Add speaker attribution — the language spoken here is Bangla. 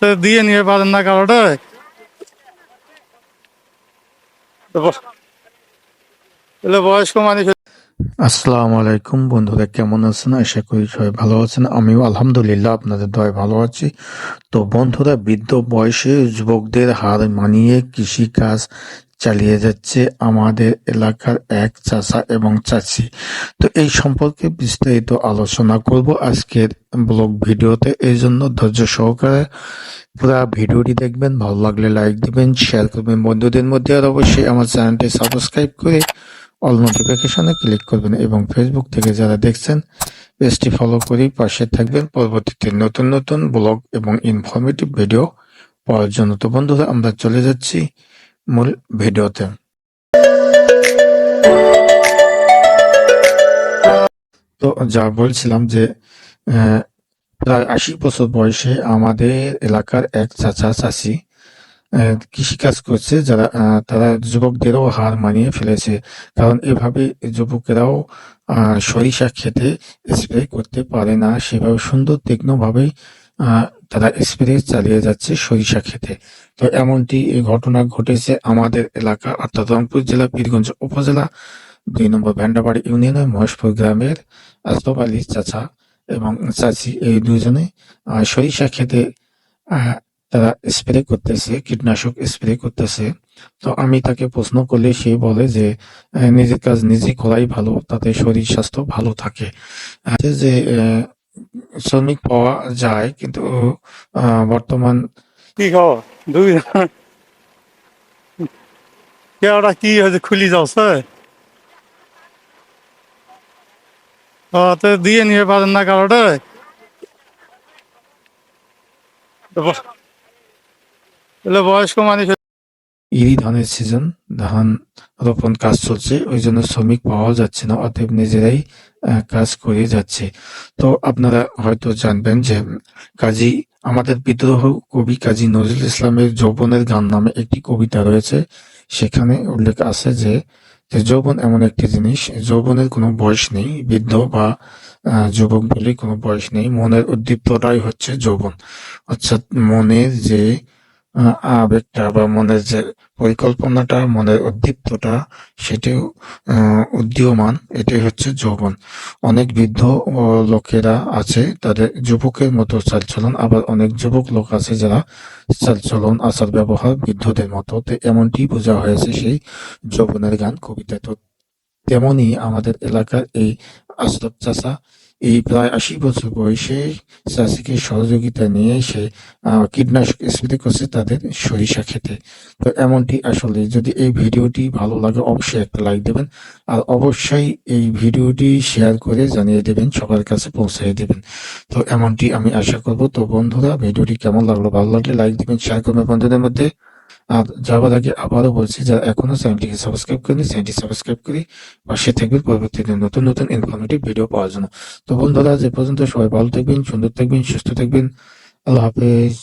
Speaker 1: তো দিয়ে নিয়ে পারেন না কারোটা বয়স্ক মানুষ।
Speaker 2: আসসালামু আলাইকুম বন্ধুরা, কেমন আছেন? আশা করি সবাই ভালো আছেন। আমিও আলহামদুলিল্লাহ আপনাদের দয়ায় ভালো আছি। তো বন্ধুরা, বৃদ্ধ বয়সে যুবকদের হার মানিয়ে কৃষি কাজ চালিয়ে যাচ্ছে আমাদের এলাকার এক চাচা এবং চাচি। তো এই সম্পর্কে বিস্তারিত আলোচনা করব আজকের ব্লগ ভিডিওতে। এই জন্য ধৈর্য সহকারে পুরো ভিডিওটি দেখবেন। ভালো লাগলে লাইক দিবেন, শেয়ার করবেন বন্ধুদের মধ্যে, আর অবশ্যই আমার চ্যানেলটি সাবস্ক্রাইব করে অল নোটিফিকেশনে ক্লিক করবেন এবং ফেসবুক থেকে যারা দেখছেন পেজটি ফলো করে পাশে থাকবেন পরবর্তীতে নতুন নতুন ব্লগ এবং ইনফরমেটিভ ভিডিও পাওয়ার জন্য। তো বন্ধুরা, আমরা চলে যাচ্ছি মূল ভিডিওতে। তো যা বলছিলাম যে প্রায় ৮০ বছর বয়সে আমাদের এলাকার এক চাচা চাচি কৃষিকাজ করছে, যারা তারা যুবকদেরও হার মানিয়ে ফেলেছে। কারণ এভাবে যুবকেরাও সরিষা ক্ষেতে স্প্রে করতে পারে না, সেভাবে সুন্দর তীক্ষ্ণভাবেই তারা স্প্রে চালিয়ে যাচ্ছে সরিষা ক্ষেতে। তো এমনটি এই ঘটনা ঘটেছে আমাদের এলাকা, অর্থাৎ রংপুর জেলা পীরগঞ্জ উপজেলা ২ নম্বর ভেন্ডাবাড়ি ইউনিয়নের মহেশপুর গ্রামের আসফ আলী চাচা এবং চাচি, এই দুজনে সরিষা ক্ষেতে তারা স্প্রে করতেছে, কীটনাশক স্প্রে করতেছে। তো আমি তাকে প্রশ্ন করলে সে বলে যে নিজের কাজ নিজে করাই ভালো, তাতে শরীর স্বাস্থ্য ভালো থাকে। যে শ্রমিক পাওয়া যায়, কিন্তু বর্তমান
Speaker 1: কি খবর দুই কেওটা কি হয়েছে খুলি যাচ্ছে তো দিয়ে নিয়ে পারেন না কারোটা বয়স্ক মানুষ।
Speaker 2: ইরি ধানের সিজন, ধান রোপণ কাজ চলছে, ওই জন্য শ্রমিক পাওয়া যাচ্ছে না, অতএব নিজেরাই কাজ করে যাচ্ছে। তো আপনারা হয়তো জানবেন যে আমাদের বিদ্রোহ কবি কাজী নজরুল ইসলামের যৌবনের গান নামে একটি কবিতা রয়েছে। সেখানে উল্লেখ আছে যে যৌবন এমন একটি জিনিস, যৌবনের কোনো বয়স নেই, বৃদ্ধ বা যুবক বলে কোনো বয়স নেই, মনের উদ্দীপ্তটাই হচ্ছে যৌবন। অর্থাৎ মনের যে আবেগটা বা মনের যে পরিকল্পনাটা, মনের উদ্দীপ্ততা, সেটাও উদীয়মান, এটাই হচ্ছে যৌবন। অনেক বৃদ্ধ লোকেরা আছে, তাদের যুবকের মতো চালচলন, আবার অনেক যুবক লোক আছে যারা চালচলন আচার ব্যবহার বৃদ্ধদের মতো। তো এমনটি বোঝা হয়েছে সেই যৌবনের গান কবিতায়। তো তেমনি আমাদের এলাকার এই আশরাফ চাচা এই প্রায় ৮০ বছর বয়সে চাষিকে সহযোগিতা নিয়ে সে কীটনাশক স্প্রে করছে তাদের সরিষা ক্ষেতে। তো এমনটি আসলে, যদি এই ভিডিওটি ভালো লাগে অবশ্যই একটা লাইক দেবেন, আর অবশ্যই এই ভিডিওটি শেয়ার করে জানিয়ে দেবেন, সবার কাছে পৌঁছে দেবেন। তো এমনটি আমি আশা করব। তো বন্ধুরা, ভিডিওটি কেমন লাগলো? ভালো লাগলে লাইক দিবেন, শেয়ার করবেন বন্ধুদের মধ্যে। আর যাওয়ার আগে আবারও বলছি, যারা এখনো চ্যানেলটিকে সাবস্ক্রাইব করেনি, চ্যানেলটি সাবস্ক্রাইব করে পাশে থাকবেন পরবর্তীতে নতুন নতুন ইনফরমেটিভ ভিডিও পাওয়ার জন্য। তো বন্ধুরা, যে পর্যন্ত সবাই ভালো থাকবেন, সুন্দর থাকবেন, সুস্থ থাকবেন। আল্লাহ হাফেজ।